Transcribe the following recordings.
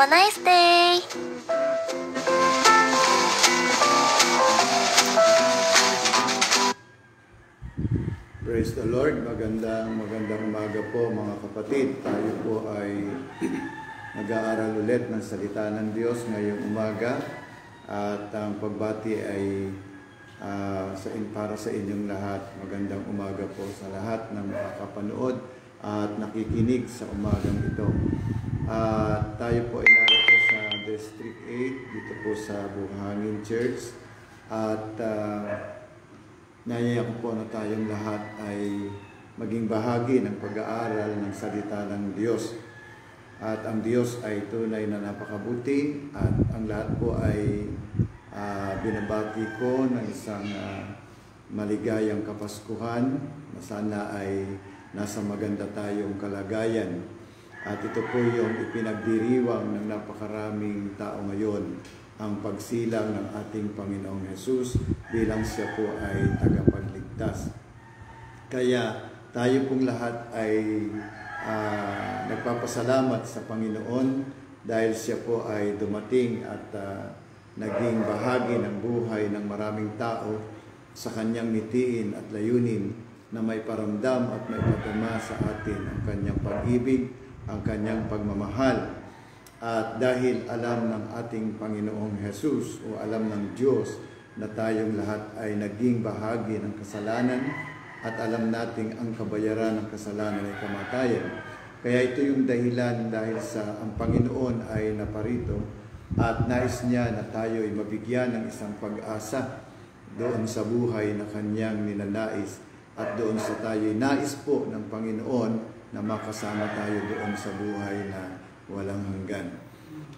a nice day! Praise the Lord. Magandang umaga po mga kapatid. Tayo po ay nag-aaral ulit ng salita ng Diyos ngayong umaga. At ang pagbati ay para sa inyong lahat. Magandang umaga po sa lahat ng makakapanood at nakikinig sa umagang ito. Tayo po ay narito sa District 8, dito po sa Buhangin Church. At nayaya ko po na tayong lahat ay maging bahagi ng pag-aaral ng salita ng Diyos. At ang Diyos ay tunay na napakabuti at ang lahat po ay binabati ko ng isang maligayang Kapaskuhan na sana ay nasa maganda tayong kalagayan. At ito po yung ipinagdiriwang ng napakaraming tao ngayon, ang pagsilang ng ating Panginoong Hesus bilang siya po ay tagapagligtas. Kaya tayo pong lahat ay nagpapasalamat sa Panginoon dahil siya po ay dumating at naging bahagi ng buhay ng maraming tao sa kanyang mitiin at layunin na may paramdam at may patama sa atin ang kanyang pag-ibig, ang kanyang pagmamahal. At dahil alam ng ating Panginoong Hesus o alam ng Diyos na tayong lahat ay naging bahagi ng kasalanan at alam nating ang kabayaran ng kasalanan ay kamatayan. Kaya ito yung dahilan dahil sa ang Panginoon ay naparito at nais niya na tayo ay mabigyan ng isang pag-asa doon sa buhay na kanyang ninanais at doon sa tayo ay nais po ng Panginoon na makasama tayo doon sa buhay na walang hanggan.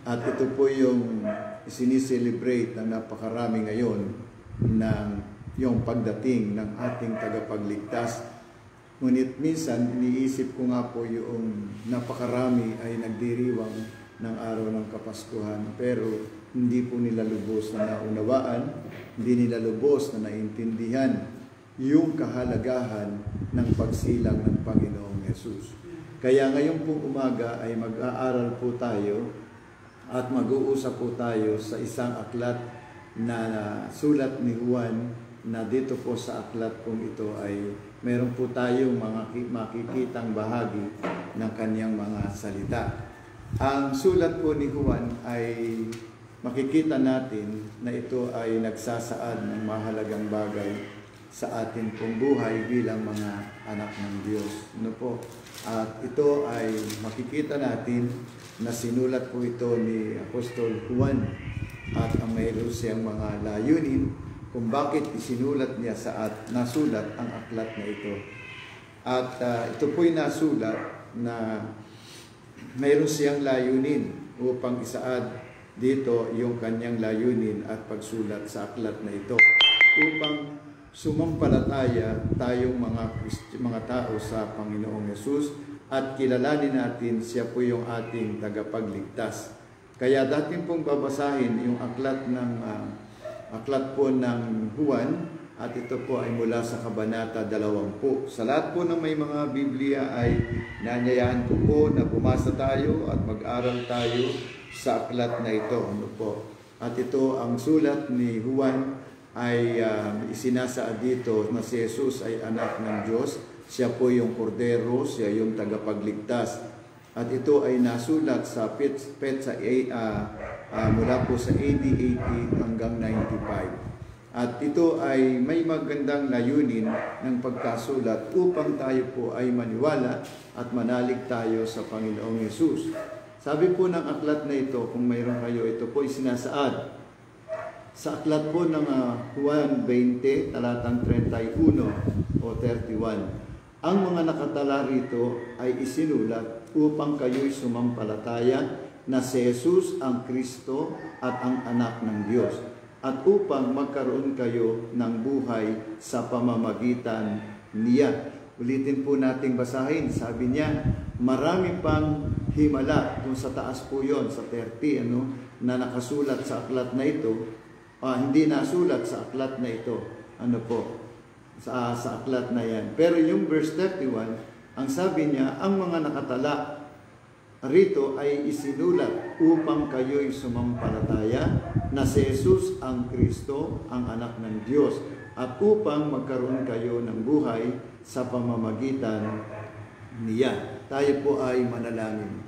At ito po yung siniselebrate ng napakarami ngayon ng yung pagdating ng ating tagapagligtas. Ngunit minsan, iniisip ko nga po yung napakarami ay nagdiriwang ng araw ng Kapaskuhan, pero hindi po nila lubos na naunawaan, hindi nila lubos na naintindihan yung kahalagahan ng pagsilang ng Panginoong Hesus. Kaya ngayon pong umaga ay mag-aaral po tayo at mag-uusap po tayo sa isang aklat na sulat ni Juan na dito po sa aklat pong ito ay meron po tayong mga makikitang bahagi ng kanyang mga salita. Ang sulat po ni Juan ay makikita natin na ito ay nagsasaad ng mahalagang bagay sa ating pong buhay bilang mga anak ng Diyos. Ano po? At ito ay makikita natin na sinulat po ito ni Apostol Juan at ang mayroon siyang mga layunin kung bakit isinulat niya nasulat ang aklat na ito. At ito po'y nasulat na mayroon siyang layunin upang isaad dito yung kanyang layunin at pagsulat sa aklat na ito upang sumampalataya tayong mga tao sa Panginoong Hesus at kilalanin natin siya po yung ating tagapagligtas. Kaya dating pong babasahin yung aklat po ng Juan at ito po ay mula sa Kabanata 20. Sa lahat po ng may mga Biblia ay nanyayahan ko po na bumasa tayo at mag-aral tayo sa aklat na ito. Ano po? At ito ang sulat ni Juan ay isinasaad dito na si Jesus ay anak ng Diyos. Siya po yung kordero, siya yung tagapagligtas. At ito ay nasulat sa petsa mula po sa AD 80 hanggang 95. At ito ay may magandang layunin ng pagkasulat upang tayo po ay maniwala at manalig tayo sa Panginoong Hesus. Sabi po ng aklat na ito, kung mayroon kayo, ito po ay sinasaad sa aklat po ng Juan 20, talatang 31 o 31, ang mga nakatala rito ay isinulat upang kayo'y sumampalataya na si Jesus ang Kristo at ang anak ng Diyos, at upang magkaroon kayo ng buhay sa pamamagitan niya. Ulitin po nating basahin. Sabi niya, marami pang himala, kung sa taas po yon sa 30, na nakasulat sa aklat na ito. Hindi nasulat sa aklat na ito. Sa aklat na yan. Pero yung verse 31, ang sabi niya, ang mga nakatala rito ay isinulat upang kayo'y sumampalataya na si Jesus ang Kristo, ang anak ng Diyos, at upang magkaroon kayo ng buhay sa pamamagitan niya. Tayo po ay manalangin.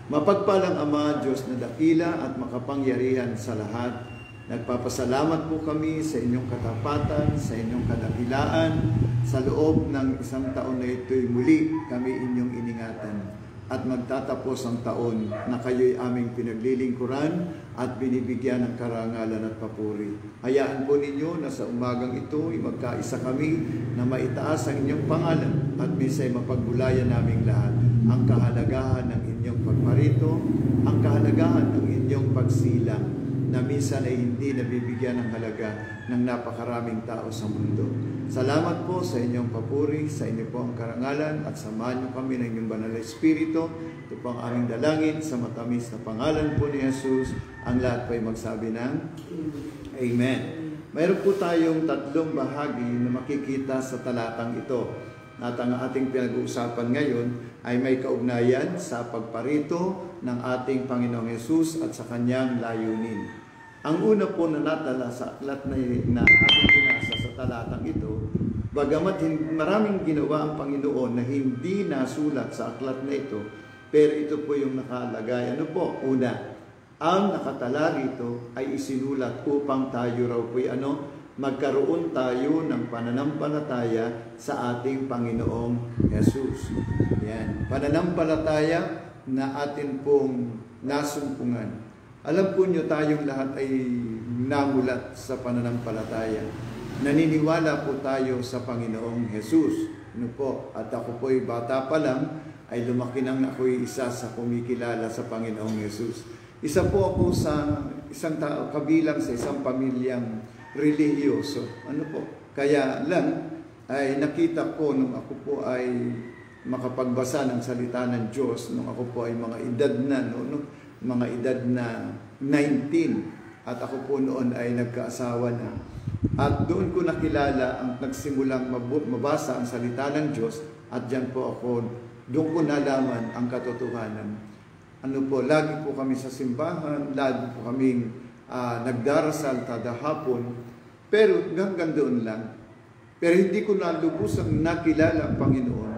Mapagpalang Ama, Diyos na dakila at makapangyarihan sa lahat, nagpapasalamat po kami sa inyong katapatan, sa inyong kadakilaan. Sa loob ng isang taon na ito'y muli kami inyong iningatan. At magtatapos ang taon na kayo'y aming pinaglilingkuran at binibigyan ng karangalan at papuri. Hayaan po ninyo na sa umagang ito ay magkaisa kami na maitaas ang inyong pangalan at misa'y mapagbulayan naming lahat ang kahalagahan ng inyong pagparito, ang kahalagahan ng inyong pagsilang na minsan ay hindi nabibigyan ng halaga ng napakaraming tao sa mundo. Salamat po sa inyong papuri, sa inyo po ang karangalan at samahan niyo kami ng inyong banal na Espiritu. Ito po ang aming dalangin sa matamis na pangalan po ni Jesus. Ang lahat po ay magsabi ng Amen. Mayroon po tayong tatlong bahagi na makikita sa talatang ito. At ang ating pinag-uusapan ngayon ay may kaugnayan sa pagparito ng ating Panginoong Jesus at sa kanyang layunin. Ang una po na natala sa aklat na ating binasa sa talatang ito, bagamat maraming ginawa ang Panginoon na hindi nasulat sa aklat na ito, pero ito po yung nakalagay. Ano po? Una, ang nakatala rito ay isinulat upang tayo raw po'y magkaroon tayo ng pananampalataya sa ating Panginoong Jesus. Yan. Pananampalataya na atin pong nasumpungan. Alam po nyo, tayong lahat ay namulat sa pananampalataya. Naniniwala po tayo sa Panginoong Jesus. Ano po? At ako po'y bata pa lang, ay lumaki nang ako'y isa sa kumikilala sa Panginoong Jesus. Isa po ako sa isang tao, kabilang sa isang pamilyang relihiyoso. Ano po? Kaya lang, ay nakita ko nung ako po ay makapagbasa ng salita ng Diyos, nung ako po ay mga edad na 19 at ako po noon ay nagkaasawa na. At doon ko nakilala ang nagsimulang mabasa ang salita ng Diyos at doon ko nalaman ang katotohanan. Ano po, lagi po kami sa simbahan, lagi po kaming nagdarasal kada hapon, pero hanggang doon lang. Pero hindi ko lubusang nakilala ang Panginoon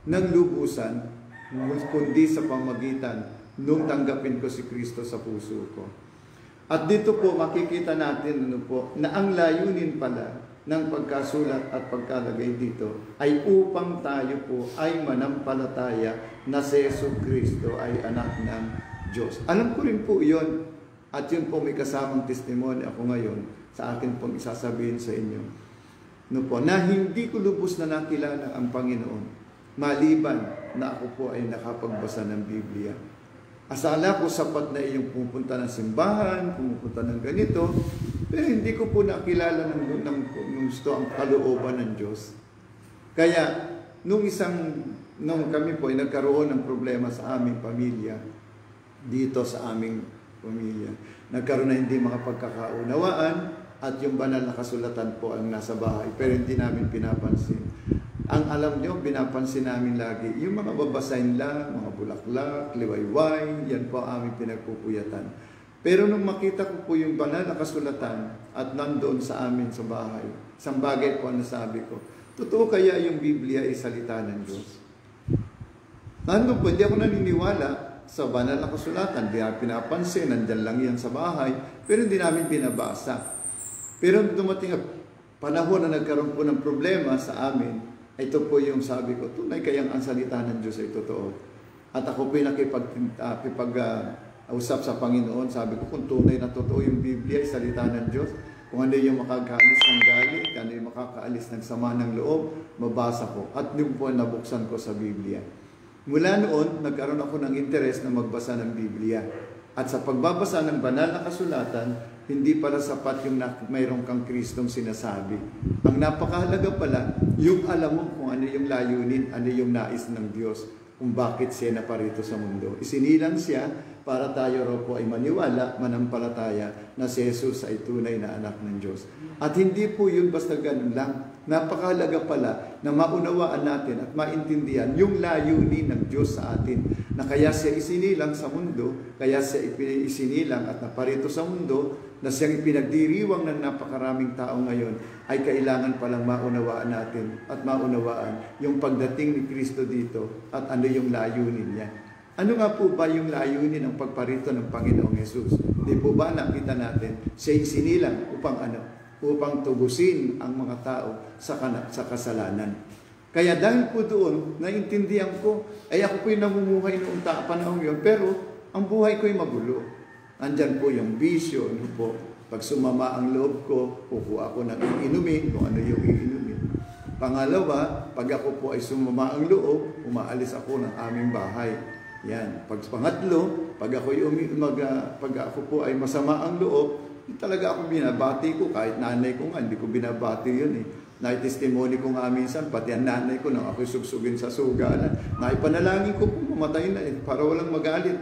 ng lubusan, kundi sa pamagitan nung tanggapin ko si Kristo sa puso ko. At dito po makikita natin na ang layunin pala ng pagkasulat at pagkalagay dito ay upang tayo po ay manampalataya na si Jesucristo ay anak ng Diyos. Alam ko rin po yun, at yun po may kasamang testimony ako ngayon sa akin pong isasabihin sa inyo. Na hindi ko lubos na nakilala ang Panginoon maliban na ako po ay nakapagbasa ng Biblia. Asala ko sapat na iyong pupunta ng simbahan, pumupunta ng ganito, pero hindi ko po nakilala ng gusto ang kalooban ng Diyos. Kaya, nung kami po ay nagkaroon ng problema sa aming pamilya, dito sa aming pamilya, nagkaroon na hindi makapagkakaunawaan at yung banal na kasulatan po ang nasa bahay, pero hindi namin pinapansin. Ang alam nyo, pinapansin namin lagi, yung mga babasahin lang, mga bulaklak, liwayway, yan po ang aming pinagpupuyatan. Pero nung makita ko po yung banal na kasulatan at nandoon sa amin sa bahay, isang bagay po ang nasabi ko, totoo kaya yung Biblia ay salita ng Diyos? Nandun po, hindi ako naniniwala sa banal na kasulatan, hindi namin pinapansin, nandyan lang yan sa bahay, pero hindi namin binabasa. Pero dumating ang panahon na nagkaroon po ng problema sa amin, ito po yung sabi ko, tunay kayang ang salita ng Diyos ay totoo. At ako po yung nakipag-usap sa Panginoon, sabi ko, kung tunay na totoo yung Biblia ay salita ng Diyos, kung ano yung makakaalis ng galit, ano yung makakaalis ng sama ng loob, mabasa ko. At yun po nabuksan ko sa Biblia. Mula noon, nagkaroon ako ng interes na magbasa ng Biblia. At sa pagbabasa ng banal na kasulatan, hindi pala sapat yung mayroong kang Kristong sinasabi. Ang napakahalaga pala, yung alam mo kung ano yung layunin, ano yung nais ng Diyos. kung bakit siya naparito sa mundo. Isinilang siya para tayo raw po ay maniwala, manampalataya na si Jesus ay tunay na anak ng Diyos. At hindi po yun basta ganun lang. Napakahalaga pala na maunawaan natin at maintindihan yung layunin ng Diyos sa atin, na kaya siya isinilang sa mundo, kaya siya isinilang at naparito sa mundo, na siyang ipinagdiriwang ng napakaraming tao ngayon, ay kailangan palang maunawaan natin at maunawaan yung pagdating ni Kristo dito at ano yung layunin niya. Ano nga po ba yung layunin ng pagparito ng Panginoong Hesus? Di po ba nakita natin siya isinilang upang ano? Upang tubusin ang mga tao sa kasalanan. Kaya dahil po doon, naintindihan ko, ay ako po'y namumuhay noong panahon yun, pero ang buhay ko'y magulo. Andyan po yung bisyo, ano po, pag sumama ang loob ko, kukuha ako ng iinumin, kung ano yung iinumin. Pangalawa, pag ako po ay sumama ang loob, umaalis ako ng aming bahay. Yan. Pag pangatlo, pag ako po ay masama ang loob, talaga ako binabati ko, kahit nanay ko nga, hindi ko binabati yun eh. Naitestimony ko nga minsan, pati ang nanay ko nang ako'y sugsugin sa sugalan. Naipanalangin ko kung mamatay na eh, para walang magalit.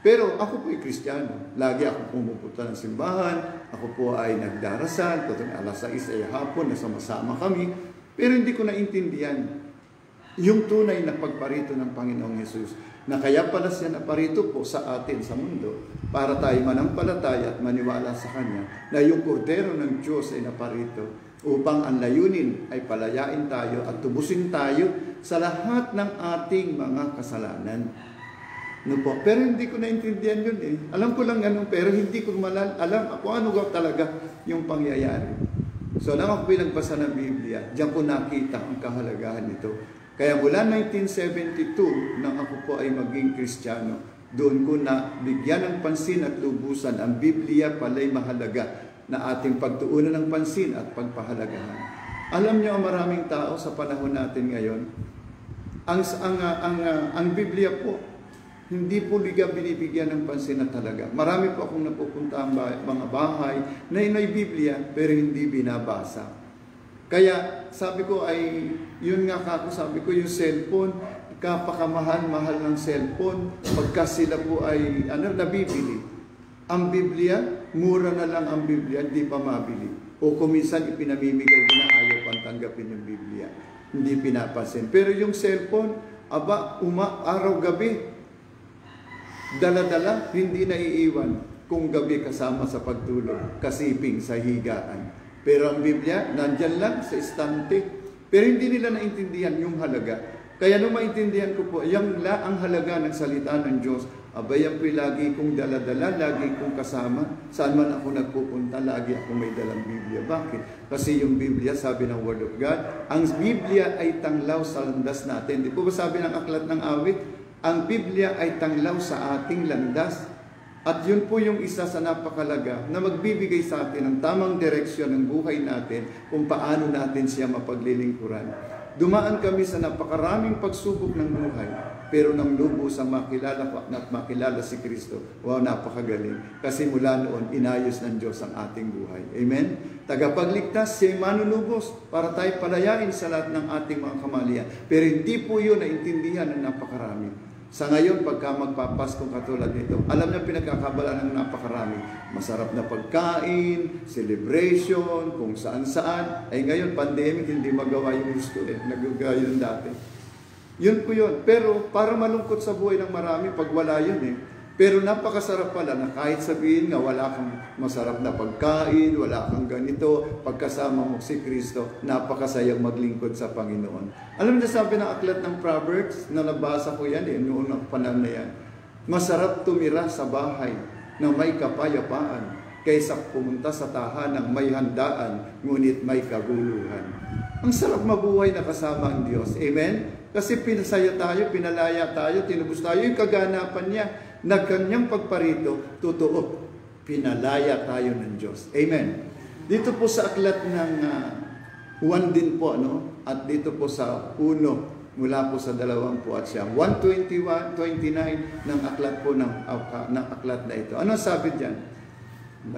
Pero ako po'y Kristiyano. Lagi ako pumupunta ng simbahan, ako po ay nagdarasal, tuwing alas 6 ay hapon, nasama-sama kami. Pero hindi ko naintindihan yung tunay na pagparito ng Panginoong Hesus, na kaya pala siya naparito po sa atin sa mundo para tayo manampalataya at maniwala sa Kanya na yung kordero ng Diyos ay naparito upang ang layunin ay palayain tayo at tubusin tayo sa lahat ng ating mga kasalanan. No po? Pero hindi ko naintindihan yun eh. Alam ko lang ganun, pero hindi ko alam kung ano talaga yung pangyayari. So nang ako pinagbasa ng Biblia, diyan ko nakita ang kahalagahan nito. Kaya mula 1972, nang ako po ay maging Kristiyano, doon ko na bigyan ng pansin at lubusan ang Biblia pala'y mahalaga na ating pagtuunan ng pansin at pagpahalagahan. Alam niyo, ang maraming tao sa panahon natin ngayon, ang Biblia po, hindi po binibigyan ng pansin na talaga. Marami po akong napupunta ang mga bahay na may Biblia pero hindi binabasa. Kaya sabi ko ay, yun nga sabi ko yung cellphone, kapakamahal-mahal ng cellphone, pagka sila po ay nabibili. Ang Biblia, mura na lang ang Biblia, hindi pa mabili. O kuminsan ipinamimigay mo na ayaw pang tanggapin yung Biblia. Hindi pinapansin. Pero yung cellphone, araw-gabi, dala-dala, hindi na iiwan kung gabi kasama sa pagtulog, kasiping sa higaan. Pero ang Biblia, nandyan lang sa istante. Pero hindi nila naintindihan yung halaga. Kaya nung maintindihan ko po, ang halaga ng salita ng Diyos, abayan po'y lagi kong dala-dala, lagi kong kasama. Saan man ako nagpupunta, lagi ako may dalang Biblia. Bakit? Kasi yung Biblia, sabi ng Word of God, ang Biblia ay tanglaw sa landas natin. Di po ba sabi ng aklat ng awit? Ang Biblia ay tanglaw sa ating landas. At yun po yung isa sa napakalaga na magbibigay sa atin ng tamang direksyon ng buhay natin kung paano natin siya mapaglilingkuran. Dumaan kami sa napakaraming pagsubok ng buhay, pero nang lubos ang makilala si Kristo, wow, napakagaling. Kasi mula noon, inayos ng Diyos ang ating buhay. Amen? Tagapagligtas, siya'y manunubos para tayo palayain sa lahat ng ating mga kamalian. Pero hindi po yun naintindihan ng napakarami. Sa ngayon, pagka magpapaskong katulad nito, alam na pinagkakabala ng napakarami. Masarap na pagkain, celebration, kung saan-saan. Ay ngayon, pandemic, hindi magawa yung gusto eh. Nagugaya yun dati. Yun po yun. Pero para malungkot sa buhay ng marami, pag wala yun eh. Pero napakasarap pala na kahit sabihin nga wala kang masarap na pagkain, wala kang ganito, pagkasama mo si Kristo, napakasayang maglingkod sa Panginoon. Alam niyo, sabi ng aklat ng Proverbs, na nabasa ko yan noong panahon na yan, masarap tumira sa bahay na may kapayapaan kaysa pumunta sa tahanang may handaan, ngunit may kaguluhan. Ang sarap mabuhay na kasama ang Diyos. Amen? Kasi pinasaya tayo, pinalaya tayo, tinubos tayo, yung kaganapan niya na kanyang pagparito, totoo, pinalaya tayo ng Diyos. Amen. Dito po sa aklat ng 1 din po, at dito po sa 1, mula po sa 2 po at siya. 1:29 ng aklat po ng aklat na ito. Ano sabi diyan?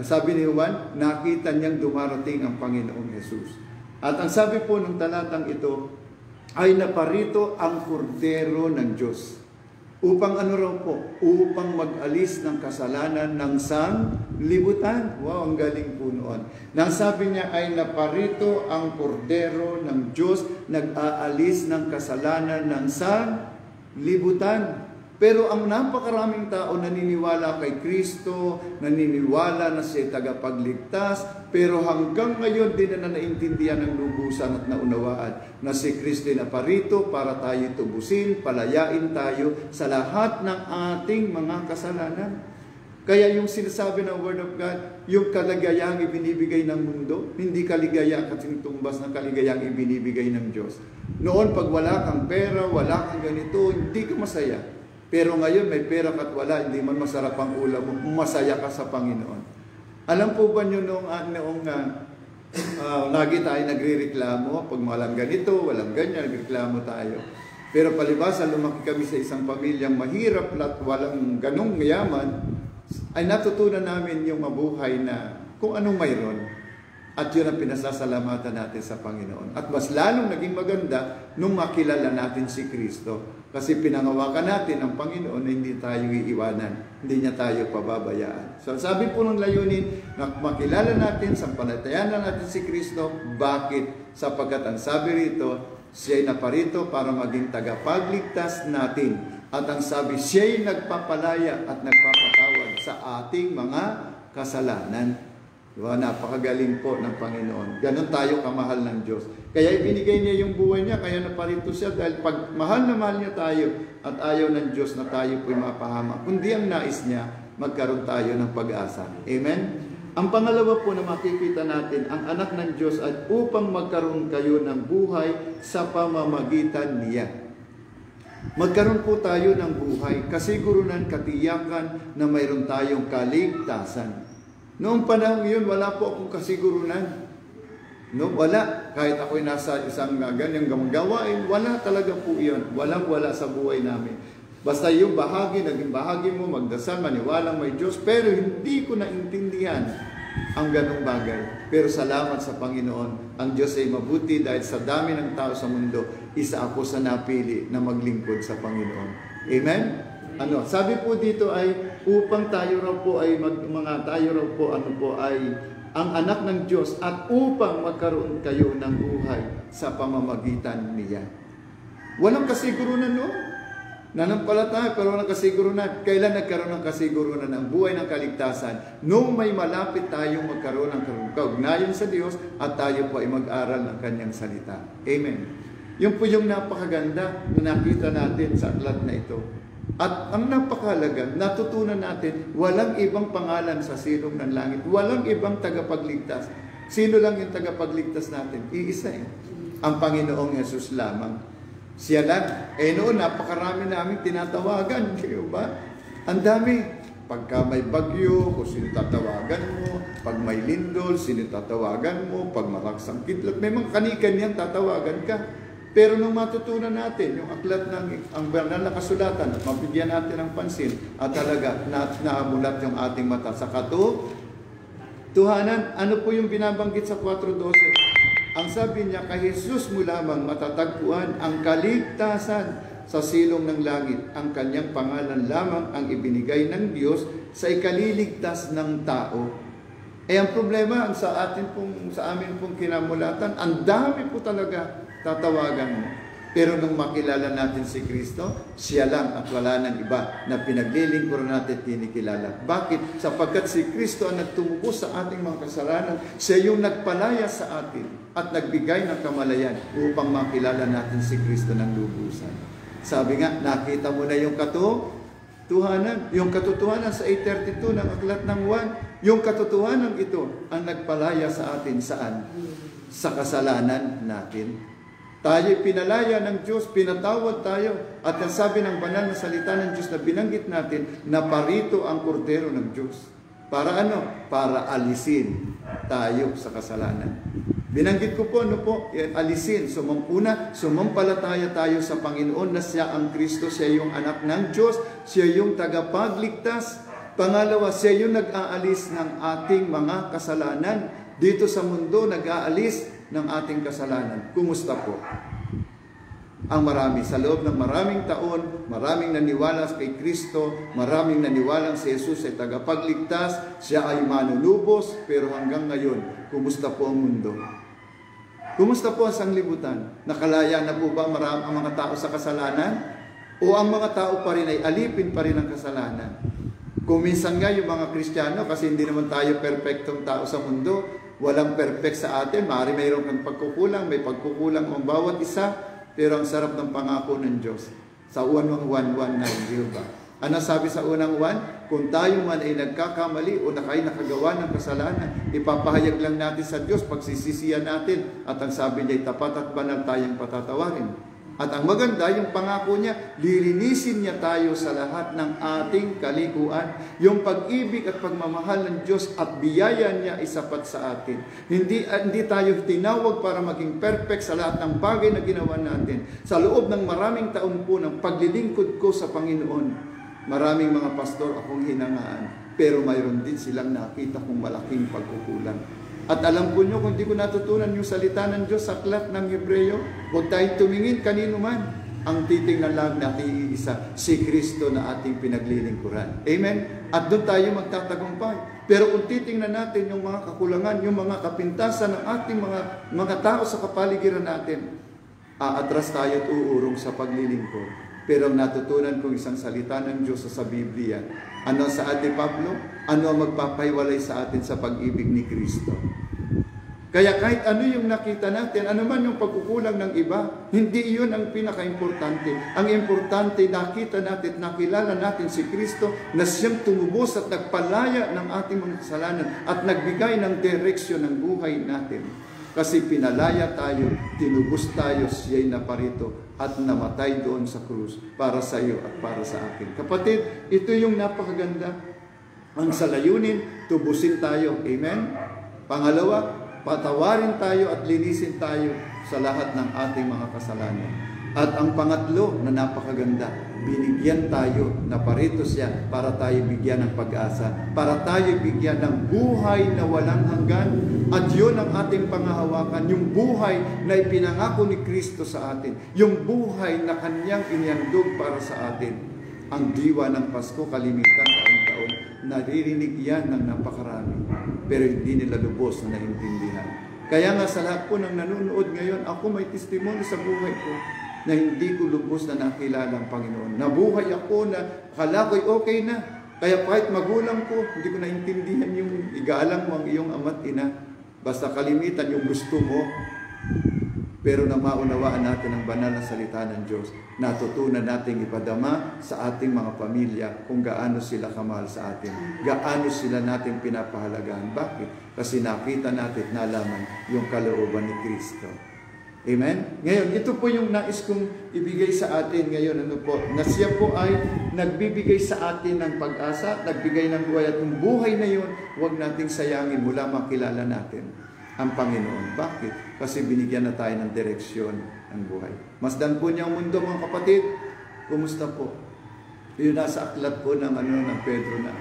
Sabi ni Juan, nakita niyang dumarating ang Panginoong Hesus. At ang sabi po ng talatang ito, ay naparito ang kordero ng Diyos. Upang ano raw po? Upang mag-alis ng kasalanan ng sanglibutan. Wow, ang galing po noon. Nang sabi niya ay naparito ang kordero ng Diyos, nag-aalis ng kasalanan ng sanglibutan. Pero ang napakaraming tao naniniwala kay Kristo, naniniwala na siya tagapagligtas, pero hanggang ngayon din na naintindihan ng lubusan at naunawaan na si Kristo na parito para tayo tubusin, palayain tayo sa lahat ng ating mga kasalanan. Kaya yung sinasabi ng Word of God, yung kaligayang ibinibigay ng mundo, hindi kaligaya kasing tumbas ng kaligayang ibinibigay ng Diyos. Noon pag wala kang pera, wala kang ganito, hindi ka masaya. Pero ngayon may pera ka't wala, hindi man masarap ang ulam mo, masaya ka sa Panginoon. Alam po ba nyo noong lagi tayo nagre-reklamo, pag walang ganito, walang ganyan, nagreklamo tayo. Pero palibasa, lumaki kami sa isang pamilyang mahirap at walang ganong yaman, ay natutunan namin yung mabuhay na kung anong mayroon. At yun ang pinasasalamatan natin sa Panginoon. At mas lalong naging maganda nung makilala natin si Kristo. Kasi pinangawakan natin ang Panginoon na hindi tayo iiwanan. Hindi niya tayo pababayaan. So sabi po ng layunin, na makilala natin, sampalatayan natin si Kristo. Bakit? Sapagkat ang sabi rito, siya'y naparito para maging tagapagligtas natin. At ang sabi, siya'y nagpapalaya at nagpapatawad sa ating mga kasalanan. Diba? Napakagaling po ng Panginoon. Ganon tayo kamahal ng Diyos. Kaya ibinigay niya yung buhay niya, kaya naparito siya dahil pag mahal na mahal niya tayo at ayaw ng Diyos na tayo po'y mapahama. Kundi ang nais niya, magkaroon tayo ng pag-asa. Amen? Ang pangalawa po na makikita natin, ang anak ng Diyos ay upang magkaroon kayo ng buhay sa pamamagitan niya. Magkaroon po tayo ng buhay, kasigurunan, katiyakan na mayroon tayong kaligtasan. Noong panahon yun, wala po akong kasigurunan. No, wala. Kahit ako'y nasa isang ganyang gawain, wala talaga po yun. Walang-wala sa buhay namin. Basta yung bahagi, naging bahagi mo, magdasal, maniwalang may Diyos, pero hindi ko naintindihan ang ganong bagay. Pero salamat sa Panginoon, ang Diyos ay mabuti dahil sa dami ng tao sa mundo, isa ako sa napili na maglingkod sa Panginoon. Amen? Sabi po dito ay upang tayo raw po ay ang anak ng Diyos at upang magkaroon kayo ng buhay sa pamamagitan niya. Walang kasigurunan noon. Nanampalataya pero walang kasigurunan. Kailan nagkaroon ng kasigurunan ng buhay ng kaligtasan? Nung may malapit tayong magkaroon ng kaugnayan sa Diyos at tayo po ay mag-aral ng kanyang salita. Amen. Yun po yung napakaganda na nakita natin sa aklat na ito. At ang napakahalaga, natutunan natin, walang ibang pangalan sa silong ng langit. Walang ibang tagapagligtas. Sino lang yung tagapagligtas natin? Iisa eh. Ang Panginoong Yesus lamang. Siya lang. Noon, napakarami namin tinatawagan. Di ba? Ang dami. Pagka may bagyo, kung sino tatawagan mo. Pag may lindol, sino tatawagan mo. Pag malaksang kidlat, may mga kanikan tatawagan ka. Pero nung matutunan natin yung aklat ng ang banal na kasulatan at mabigyan natin ng pansin at talaga naamulat yung ating mata sa katotohanan, ano po yung binabanggit sa 4:12? Ang sabi niya, kay Jesus mo lamang matatagpuan ang kaligtasan sa silong ng langit. Ang kanyang pangalan lamang ang ibinigay ng Diyos sa ikaliligtas ng tao. Ang problema sa amin pong kinamulatan, ang dami po talaga tatawagan mo. Pero nung makilala natin si Kristo, siya lang at wala nang iba na pinaglilingkuran natin at kinikilala. Bakit? Sapagkat si Kristo ang nagtumubos sa ating mga kasalanan. Siya yung nagpalaya sa atin at nagbigay ng kamalayan upang makilala natin si Kristo ng lubusan. Sabi nga, nakita mo na yung katotohanan. Yung katotohanan sa 8:32 ng aklat ng Juan. Yung katotohanan ito ang nagpalaya sa atin saan? Sa kasalanan natin. Tayo pinalaya ng Diyos, pinatawad tayo. At ang sabi ng banal na salita ng Diyos na binanggit natin, na parito ang kordero ng Diyos. Para ano? Para alisin tayo sa kasalanan. Binanggit ko po, alisin. Sumampalataya tayo sa Panginoon na siya ang Kristo, siya yung anak ng Diyos, siya yung tagapagligtas. Pangalawa, siya yung nag-aalis ng ating mga kasalanan. Dito sa mundo, nag-aalis ng ating kasalanan. Kumusta po? ang marami. Sa loob ng maraming taon, maraming naniwala kay Kristo, maraming naniwala si Jesus ay tagapagligtas, siya ay manunubos, pero hanggang ngayon, kumusta po ang mundo? Kumusta po ang sanglibutan? Nakalaya na po ba ang mga tao sa kasalanan? O ang mga tao pa rin ay alipin pa rin ang kasalanan? Kung minsan nga yung mga Kristiyano, kasi hindi naman tayo perfectong tao sa mundo, walang perfect sa atin, maaari mayroon kang pagkukulang, may pagkukulang ang bawat isa, pero ang sarap ng pangako ng Diyos. Sa unang 1:19, di ba? Ano sabi sa unang 1? Kung tayo man ay nagkakamali o nakagawa ng kasalanan, ipapahayag lang natin sa Diyos, pagsisisiyan natin, at ang sabi niya, tapat at banal tayong patatawarin. At ang maganda, yung pangako niya, lilinisin niya tayo sa lahat ng ating kalikuan. Yung pag-ibig at pagmamahal ng Diyos at biyaya niya ay sapat sa atin. Hindi tayo tinawag para maging perfect sa lahat ng bagay na ginawa natin. Sa loob ng maraming taon po ng paglilingkod ko sa Panginoon, maraming mga pastor akong hinangaan, pero mayroon din silang nakita kong malaking pagkukulang. At alam po nyo, kung di ko natutunan yung salita ng Diyos sa aklat ng Hebreo, huwag tayong tumingin kanino man. Ang titingnan lang natin iisa, si Kristo na ating pinaglilingkuran. Amen? At doon tayo magtatagumpay. Pero kung titingnan natin yung mga kakulangan, yung mga kapintasan ng ating mga tao sa kapaligiran natin, aatras tayo at uurong sa paglilingkod. Pero ang natutunan kong isang salita ng Diyos sa Biblia, ano sa atin, Pablo? Ano ang magpapahiwalay sa atin sa pag-ibig ni Kristo? Kaya kahit ano yung nakita natin, ano man yung pagkukulang ng iba, hindi iyon ang pinaka-importante. Ang importante, nakita natin, nakilala natin si Kristo na siyang tumubos at nagpalaya ng ating mga kasalanan at nagbigay ng direksyon ng buhay natin. Kasi pinalaya tayo, tinubos tayo, siya'y naparito at namatay doon sa krus para sa iyo at para sa akin. Kapatid, ito yung napakaganda. Ang salayunin, tubusin tayo. Amen? Pangalawa, patawarin tayo at linisin tayo sa lahat ng ating mga kasalanan. At ang pangatlo na napakaganda, binigyan tayo na parito siya para tayo bigyan ng pag-asa, para tayo bigyan ng buhay na walang hanggan. At yun ang ating pangahawakan, yung buhay na ipinangako ni Kristo sa atin, yung buhay na kanyang inihandog para sa atin. Ang diwa ng Pasko, kalimitan taon-taon, naririnig yan ng napakarami, pero hindi nila lubos na naintindihan. Kaya nga sa lahat po ng nanonood ngayon, ako may testimony sa buhay ko, na hindi ko lubos na nakilala ang Panginoon. Nabuhay ako na akala ko'y okay na. Kaya kahit magulang ko, hindi ko naintindihan yung igalang mo ang iyong ama't ina. Basta kalimitan yung gusto mo. Pero na maunawaan natin ang banal na salita ng Diyos. Natutunan nating ipadama sa ating mga pamilya kung gaano sila kamahal sa atin. Gaano sila natin pinapahalagahan. Bakit? Kasi nakita natin, nalaman yung kalooban ni Kristo. Amen? Ngayon, ito po yung nais kong ibigay sa atin ngayon. Ano po? Na siya po ay nagbibigay sa atin ng pag-asa, nagbigay ng buhay. At yung buhay na yun, huwag nating sayangin mula makilala natin ang Panginoon. Bakit? Kasi binigyan na tayo ng direksyon ng buhay. Masdan po niya ang mundo, mga kapatid. Kumusta po? Yun nasa aklat po ng Pedro na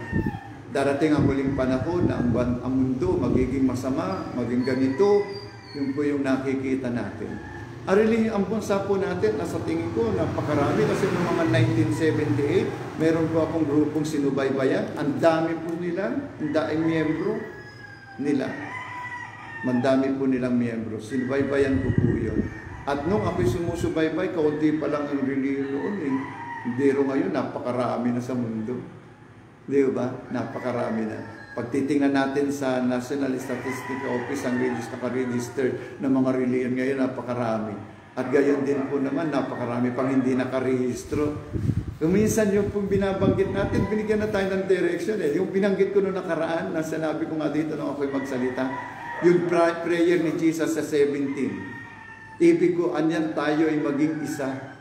darating ang huling panahon na ang mundo magiging masama, maging ganito. Yung po yung nakikita natin. Really, ang bansa po natin, nasa tingin ko, napakarami. Kasi noong mga 1978, meron po akong grupong sinubaybayan. Ang dami po nila, ang daing miyembro nila. Mandami po nilang miyembro. Sinubaybayan ko po yun. At nung ako'y sumusubaybay, kaunti pa lang ang reliyon noon eh. Hindi ro ngayon, napakarami na sa mundo. Di ba? Napakarami na. Pag titingnan natin sa National Statistics Office, ang naka-registered ng mga reliyon ngayon, napakarami. At gayon din po naman, napakarami pang hindi nakarehistro. Minsan yung binabanggit natin, binigyan na tayo ng direction eh. Yung binanggit ko noong nakaraan, na sinabi ko nga dito nung ako'y magsalita, yung prayer ni Jesus sa 17. Ibig ko, anyan tayo ay maging isa.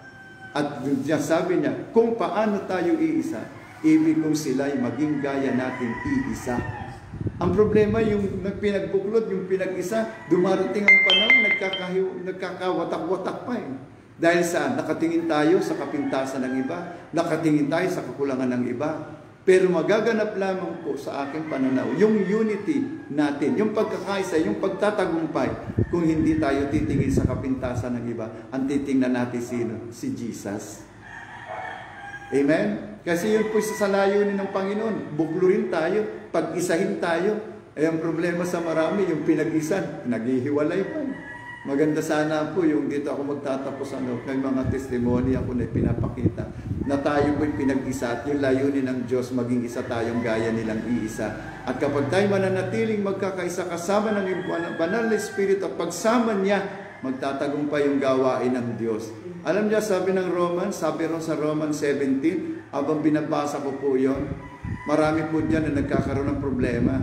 At sabi niya, kung paano tayo iisa, ibig kong sila'y maging gaya natin iisa. Ang problema, yung pinagbuklod, yung pinag-isa, dumarating ang panahon, nagkakawatak-watak pa eh. Dahil saan? Nakatingin tayo sa kapintasan ng iba, nakatingin tayo sa kakulangan ng iba. Pero magaganap lamang po sa aking pananaw yung unity natin, yung pagkakaisa, yung pagtatagumpay. Kung hindi tayo titingin sa kapintasan ng iba, ang titingnan natin sino? Si Jesus. Amen? Kasi yun po sa layunin ng Panginoon. Buklurin tayo, pag-isahin tayo. Ang problema sa marami, yung pinag-isan, naghihiwalay pa. Maganda sana po yung dito ako magtatapos may mga testimony ako na pinapakita na tayo po'y pinag-isa at yung layunin ng Diyos maging isa tayong gaya nilang iisa. At kapag tayo mananatiling magkakaisa kasama ng banal na Espiritu at pagsama niya, magtatagumpay yung gawain ng Diyos. Alam niya, sabi ng sabi ron sa Romans 17, habang binabasa ko po yun, marami po dyan na nagkakaroon ng problema.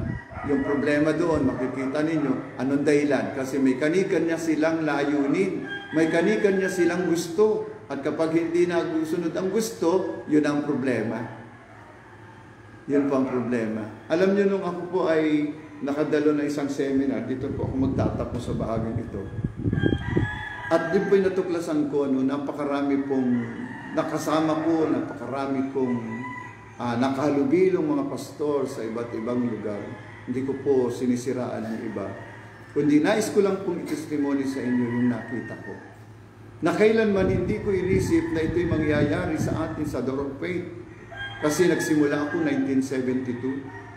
Yung problema doon, makikita ninyo, anong dahilan? Kasi may kani-kanya silang layunin, may kani-kanya silang gusto. At kapag hindi nagusunod ang gusto, yun ang problema. Yun po ang problema. Alam niyo, nung ako po ay nakadalo na isang seminar, dito po ako magtatapos sa bahaging ito. At din po'y natuklasan ko, napakarami pong nakasama ko, napakarami kong nakahalubilo mga pastor sa iba't ibang lugar. Hindi ko po sinisiraan ng iba. Kundi nais ko lang pong i-testimony sa inyo yung nakita ko. Na kailanman hindi ko inisip na ito'y mangyayari sa atin sa Door of Faith. Kasi nagsimula ako 1972.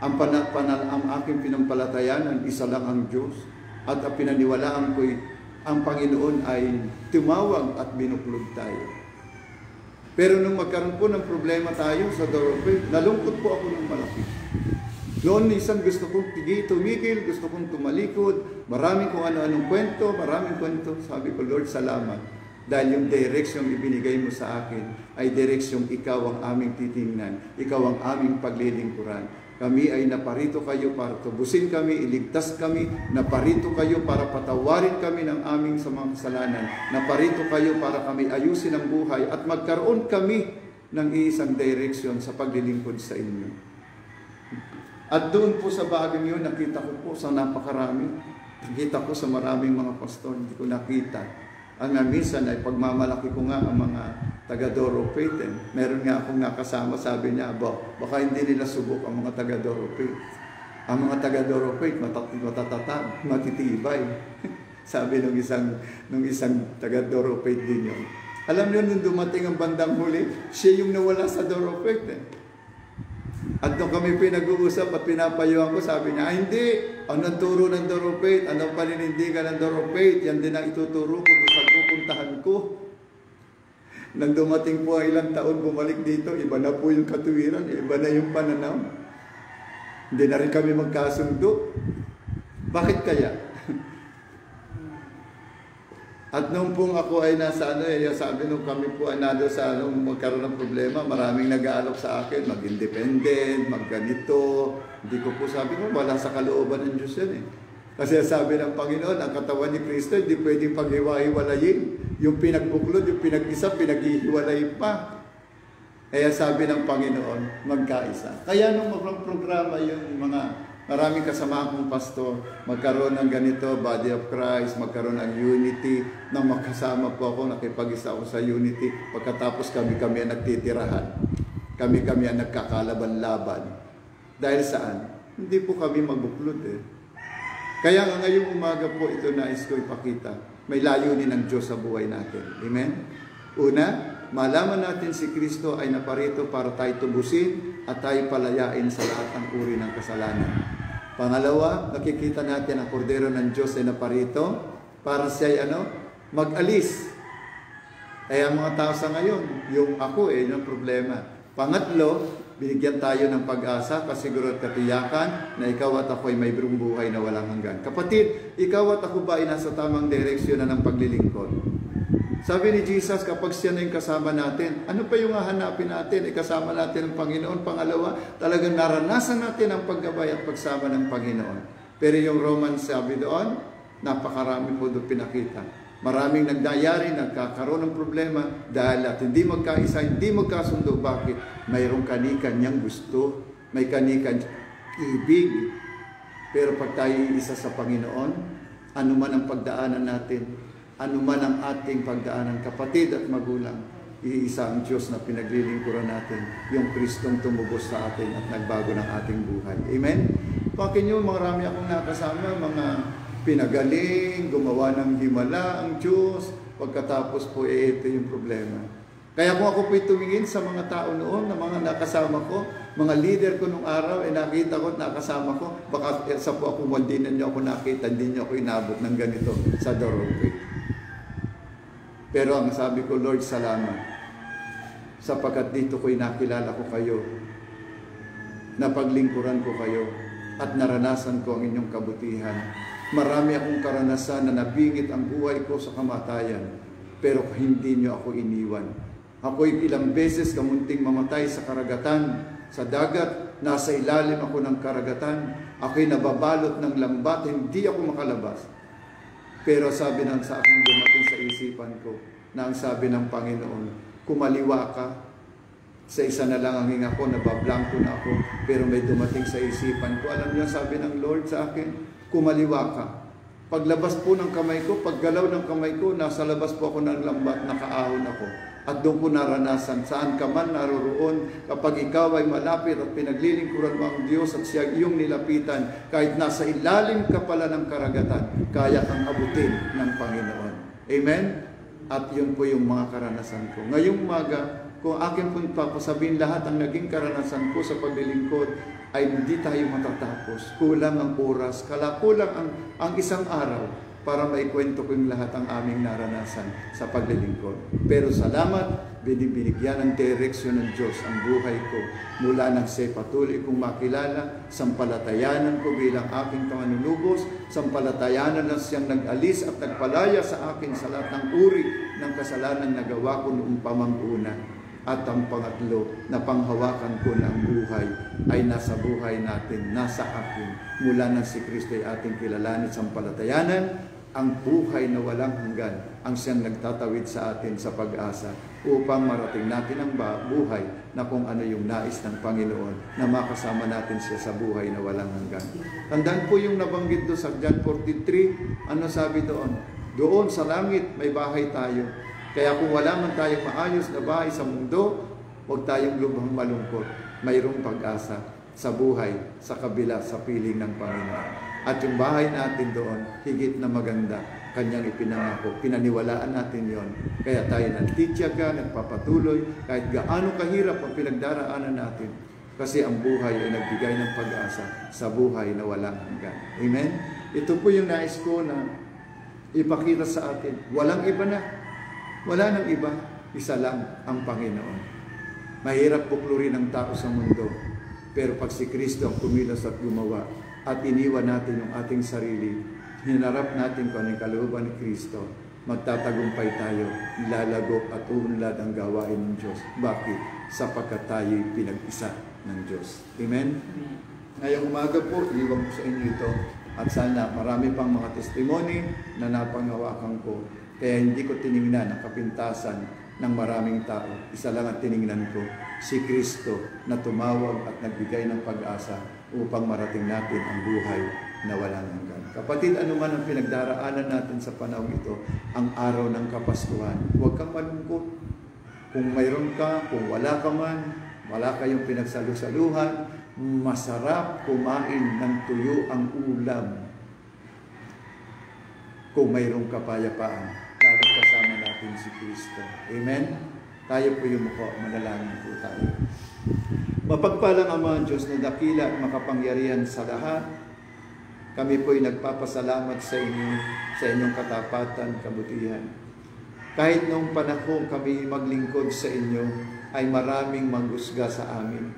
Ang aking pinampalatayanan, isa lang ang Diyos. At ang pinaniwalaan ko'y ang Panginoon ay tumawag at binuklod tayo. Pero nung magkaroon po ng problema tayo sa Door of Faith, nalungkot po ako ng malaki. Noon minsan gusto kong tumigil, gusto kong tumalikod, maraming kung ano-anong kwento, maraming kwento. Sabi ko, Lord, salamat. Dahil yung direksyong ibinigay mo sa akin ay direksyong ikaw ang aming titingnan, ikaw ang aming paglilingkuran. Kami ay naparito kayo para tubusin kami, iligtas kami, naparito kayo para patawarin kami ng aming sa mga kasalanan, naparito kayo para kami ayusin ang buhay at magkaroon kami ng isang direksyon sa paglilingkod sa inyo. At doon po sa bagay yun, nakita ko po sa napakarami. Nakita ko sa maraming mga pastor, hindi ko nakita. Ang minsan ay pagmamalaki ko nga ang mga taga-Door of Faith. Meron nga akong nakasama, sabi niya, baka hindi nila subok ang mga taga-Door of Faith. Ang mga taga-Door of Faith, matatatag, matitibay. Sabi nung isang taga-Door of Faith din yun. Alam niyo, nung dumating ang bandang huli, siya yung nawala sa Door of Faith. At nung kami pinag-uusap at pinapayuhan ko, sabi niya, hindi, anong turo ng Door of Faith, anong paninindigan ng Door of Faith, yan din ang ituturo ko sa pupuntahan ko. Nang dumating po ay ilang taon, bumalik dito, iba na po yung katuwiran, iba na yung pananaw. Hindi na rin kami magkasundo. Bakit kaya? At nung pong ako ay nasa sabi nung kami po ay nado sa magkaroon ng problema, maraming nag-aalok sa akin, mag-independent, mag-ganito. Hindi ko po sabi ko, wala sa kalooban ng Diyos yan eh. Kasi sabi ng Panginoon, ang katawan ni Kristo, hindi pwedeng paghiwa-hiwalayin. Yung pinagbuklod, yung pinag-isa, pinaghihiwalay pa. Kaya sabi ng Panginoon, magkaisa. Kaya nung programa yung mga maraming kasama akong pastor, magkaroon ng ganito, Body of Christ, magkaroon ng unity, nang magkasama po ako, nakipag-isa ako sa unity, pagkatapos kami ang nagtitirahan. Kami ang nagkakalaban-laban. Dahil saan? Hindi po kami magbuklod eh. Kaya nga ngayong umaga po ito nais ko ipakita. May layunin ng Diyos sa buhay natin. Amen? Una, malaman natin si Kristo ay naparito para tayo tubusin at tayo palayain sa lahat ng uri ng kasalanan. Pangalawa, nakikita natin ang kordero ng Diyos ay naparito para siya mag-alis. Kaya mga tao sa ngayon, yung ako yun ang problema. Pangatlo, binigyan tayo ng pag-asa, kasiguro at katiyakan na ikaw at ako ay may buhay na walang hanggan. Kapatid, ikaw at ako ba ay nasa tamang direksyon na ng paglilingkod? Sabi ni Jesus, kapag siya na yung kasama natin, ano pa yung hahanapin natin? Kasama natin ang Panginoon. Pangalawa, talagang naranasan natin ang paggabay at pagsama ng Panginoon. Pero yung Romans sabi doon, napakarami po doon pinakita. Maraming nagdayari, nagkakaroon ng problema dahil at hindi magkaisa, hindi magkasundo. Bakit? Mayroong kani-kanyang gusto, may kani-kanyang ibig. Pero pag tayo isa sa Panginoon, ano man ang pagdaanan natin, ano man ang ating pagdaanan, kapatid at magulang, iisa ang Diyos na pinaglilingkuran natin, yung Kristong tumubos sa atin at nagbago ng ating buhay. Amen? Pakin nyo, marami akong nakasama, mga pinagaling, gumawa ng himala ang Diyos, pagkatapos po, ito yung problema. Kaya kung ako po'y tumingin sa mga tao noon, na mga nakasama ko, mga leader ko nung araw, nakita ko, nakasama ko, baka sa po ako, hindi na nyo ako nakita, hindi nyo ako inabot ng ganito sa Dorothy. Pero ang sabi ko, Lord, salamat. Sapagkat dito ko'y nakilala ko kayo, napaglingkuran ko kayo, at naranasan ko ang inyong kabutihan. Marami akong karanasan na nabingit ang buhay ko sa kamatayan, pero hindi nyo ako iniwan. Ako'y ilang beses kamunting mamatay sa karagatan, sa dagat, nasa ilalim ako ng karagatan, ako'y nababalot ng lambat, hindi ako makalabas. Pero sabi ng sa aking dumating sa isipan ko, na ang sabi ng Panginoon, kumaliwa ka. Sa isa na lang ang hinga ko, nabablangko na ako, pero may dumating sa isipan ko. Alam niyo, sabi ng Lord sa akin, kumaliwa ka. Paglabas po ng kamay ko, paggalaw ng kamay ko, nasa labas po ako ng lambat, nakaahon ako. At doon ko naranasan, saan ka man naroroon, kapag ikaw ay malapit at pinaglilingkuran mo ang Diyos at siya iyong nilapitan, kahit nasa ilalim ka pala ng karagatan, kaya kang abutin ng Panginoon. Amen? At yun po yung mga karanasan ko. Ngayong umaga, kung akin pong papasabihin lahat ang naging karanasan ko sa paglilingkod, ay hindi tayo matatapos. Kulang ang oras, kulang ang isang araw para maikwento ko yung lahat ang aming naranasan sa paglilingkod. Pero salamat, binibigyan ng direksyon ng Diyos ang buhay ko mula nang siya patuloy kong makilala, sampalatayanan ko bilang aking panganulubos, sampalatayanan na siyang nag-alis at nagpalaya sa akin sa lahat ng uri ng kasalanan na gawa ko noong pamanguna. At ang pangatlo na panghawakan ko ng buhay ay nasa buhay natin, nasa akin. Mula nang si Kristo ay ating kilalanin sa sampalatayanan, ang buhay na walang hanggan ang siyang nagtatawid sa atin sa pag-asa upang marating natin ang buhay na kung ano yung nais ng Panginoon na makasama natin siya sa buhay na walang hanggan. Tandaan po yung nabanggit doon sa John 43, ano sabi doon? Doon sa langit may bahay tayo. Kaya kung wala man tayong maayos na bahay sa mundo, huwag tayong lubhang malungkot. Mayroong pag-asa sa buhay, sa kabila, sa piling ng Panginoon. At yung bahay natin doon, higit na maganda, Kanyang ipinangako. Pinaniwalaan natin yon. Kaya tayo nagtityaga, nagpapatuloy, kahit gaano kahirap ang pinagdaraanan natin. Kasi ang buhay ay nagbigay ng pag-asa sa buhay na walang hanggan. Amen? Ito po yung nais ko na ipakita sa atin. Walang iba na. Wala nang iba, isa lang ang Panginoon. Mahirap buklurin ang tao sa mundo, pero pag si Kristo ang kumilos at gumawa at iniwan natin yung ating sarili, hinarap natin kung anong kalooban ni Kristo, magtatagumpay tayo, lalago at uunlad ang gawain ng Diyos. Bakit? Sapagkat tayo'y pinag-isa ng Diyos. Amen? Ngayong umaga po, iwan ko sa inyo ito at sana marami pang mga testimony na napanghawakan ko. Kaya hindi ko tiningnan ang kapintasan ng maraming tao. Isa lang ang tiningnan ko, si Kristo na tumawag at nagbigay ng pag-asa upang marating natin ang buhay na walang hanggan. Kapatid, ano man ang pinagdaraanan natin sa panahon ito, ang araw ng Kapaskuhan, huwag kang malungkot. Kung mayroon ka, kung wala ka man, wala kayong pinagsalusaluhan, masarap kumain ng tuyo ang ulam. Kung mayroong kapayapaan, laging kasama natin si Kristo. Amen? Tayo po yung muko, manalangin po tayo. Mapagpalang Ama Diyos na dakila at makapangyarihan sa lahat, kami po'y nagpapasalamat sa inyo, sa inyong katapatan, kabutihan. Kahit noong panahon kami maglingkod sa inyo, ay maraming manghusga sa amin,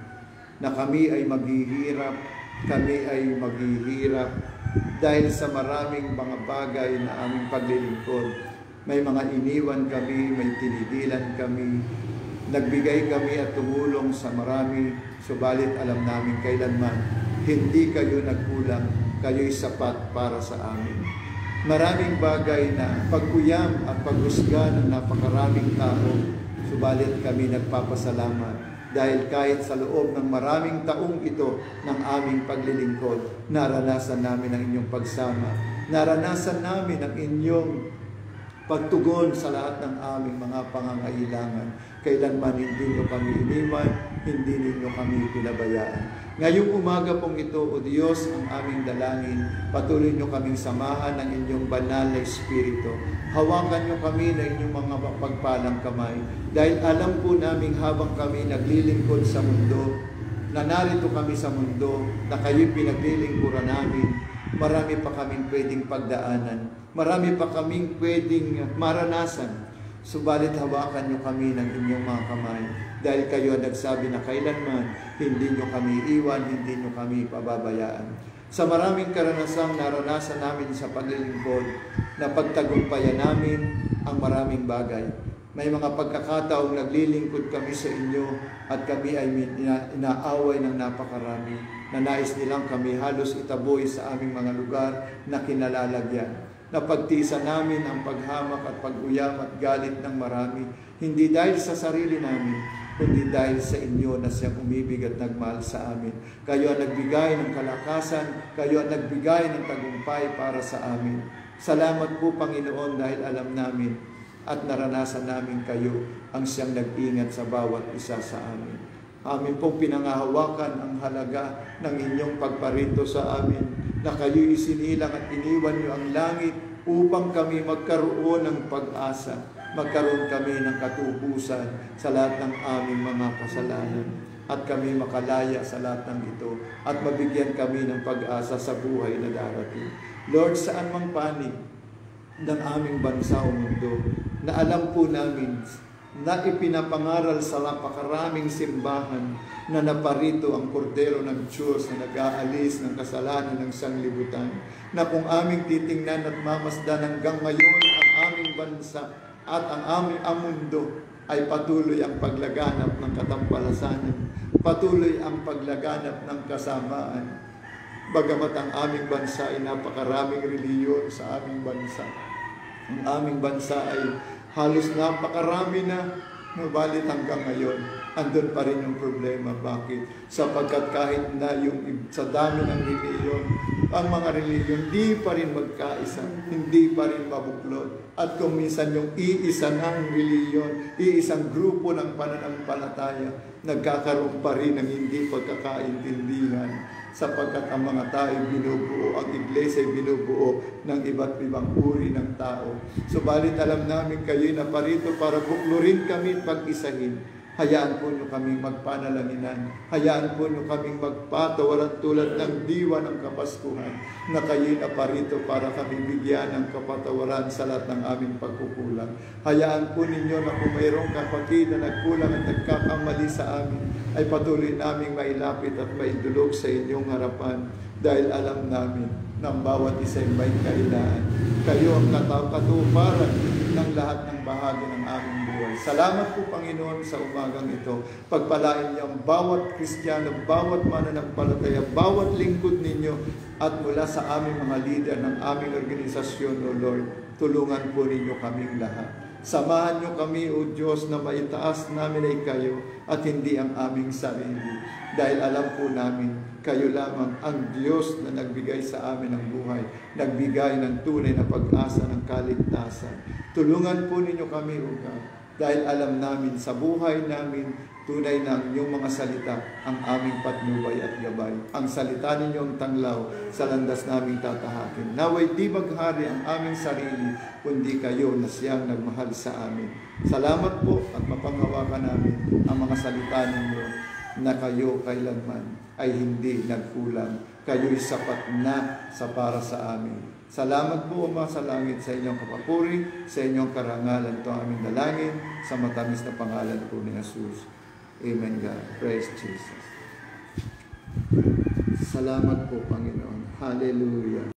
na kami ay maghihirap, dahil sa maraming mga bagay na aming paglilingkod. May mga iniwan kami, may tinidilan kami, nagbigay kami at tumulong sa marami, subalit alam namin kailanman, hindi kayo nagkulang, kayo'y sapat para sa amin. Maraming bagay na pagkuyam at paghusga ng napakaraming tao, subalit kami nagpapasalamat. Dahil kahit sa loob ng maraming taong ito ng aming paglilingkod, naranasan namin ang inyong pagsama, naranasan namin ang inyong pagtugon sa lahat ng aming mga pangangailangan. Kailanman hindi niyo kami iniwan, hindi ninyo kami pinabayaan. Ngayong umaga pong ito, O Diyos, ang aming dalangin, patuloy niyo kaming samahan ng inyong banal na Espiritu. Hawakan niyo kami ng inyong mga mapagpalang kamay. Dahil alam po namin habang kami naglilingkod sa mundo, na narito kami sa mundo, na kayo'y pinaglilingkuran namin, marami pa kaming pwedeng pagdaanan, marami pa kaming pwedeng maranasan. Subalit hawakan niyo kami ng inyong mga kamay, dahil kayo nagsabi na kailanman hindi niyo kami iwan, hindi niyo kami pababayaan. Sa maraming karanasang naranasan namin sa paglilingkod, na pagtagumpayan namin ang maraming bagay. May mga pagkakataong naglilingkod kami sa inyo at kami ay inaaway ng napakarami, na nais nilang kami halos itaboy sa aming mga lugar na kinalalagyan. Napagtiisan namin ang paghamak at pag-uyam at galit ng marami, hindi dahil sa sarili namin, kundi dahil sa inyo na siyang umibig at nagmahal sa amin. Kayo ang nagbigay ng kalakasan, kayo ang nagbigay ng tagumpay para sa amin. Salamat po, Panginoon, dahil alam namin at naranasan namin kayo ang siyang nag-ingat sa bawat isa sa amin. Amin pong pinangahawakan ang halaga ng inyong pagparito sa amin, na kayo isinilang at iniwan niyo ang langit upang kami magkaroon ng pag-asa, magkaroon kami ng katubusan sa lahat ng aming mga kasalanan, at kami makalaya sa lahat ng ito, at mabigyan kami ng pag-asa sa buhay na darating. Lord, saan mang panig ng aming bansa o mundo, na alam po namin na ipinapangaral sa napakaraming simbahan na naparito ang kordero ng Diyos na nag-aalis ng kasalanan ng sanglibutan, na kung aming titingnan at mamasdan hanggang ngayon ang aming bansa at ang aming mundo ay patuloy ang paglaganap ng katampalasanan, patuloy ang paglaganap ng kasamaan. Bagamat ang aming bansa ay napakaraming reliyon sa aming bansa, ang aming bansa ay halos napakarami na, nubalit hanggang ngayon, andun pa rin yung problema. Bakit? Sapagkat kahit na yung sa dami ng reliyon, ang mga reliyon, di pa rin magkaisa, hindi pa rin mabuklod. At kung minsan yung iisa ng reliyon, iisang grupo ng pananampalataya, nagkakaroon pa rin ng hindi pagkakaintindihan, sapagkat ang mga tao binubuo, ang iglesia ay binubuo ng iba't ibang uri ng tao. Subalit alam namin kayo'y naparito para buklurin kami at pag-isahin. Hayaan po nyo kaming magpanalanginan. Hayaan po nyo kaming magpatawaran tulad ng diwa ng Kapaskuhan, na kayo'y naparito para kami bigyan ng kapatawaran sa lahat ng aming pagkukulang. Hayaan po ninyo na kung mayroong kapatid na nagkulang at nagkakamali sa amin, ay patuloy naming mailapit at maidulog sa inyong harapan, dahil alam namin na ang bawat isa ay may kailangan. Kayo ang katuparan ng lahat ng bahagi ng aming buhay. Salamat po, Panginoon, sa umagang ito. Pagpalain niyo ang bawat Kristiyano, bawat mananampalataya, bawat lingkod ninyo, at mula sa aming mga leader ng aming organisasyon, O Lord, tulungan po ninyo kaming lahat. Samahan niyo kami, O Diyos, na maitaas namin ay kayo at hindi ang aming sarili. Dahil alam po namin, kayo lamang ang Diyos na nagbigay sa amin ng buhay, nagbigay ng tunay na pag-asa ng kaligtasan. Tulungan po ninyo kami, O God, dahil alam namin sa buhay namin, tunay na ang inyong mga salita ang aming patnubay at gabay. Ang salita ninyong tanglaw sa landas naming tatahakin. Naway di maghari ang aming sarili, kundi kayo na siyang nagmahal sa amin. Salamat po at mapanghawakan namin ang mga salita ninyo, na kayo kailanman ay hindi nagkulang. Kayo'y sapat na sa para sa amin. Salamat po, Ama sa langit, sa inyong kapapuri, sa inyong karangalan. Ito ang aming dalangin sa matamis na pangalan po ni Jesus. Amen, God. Praise Jesus. Salamat po, Panginoon. Hallelujah.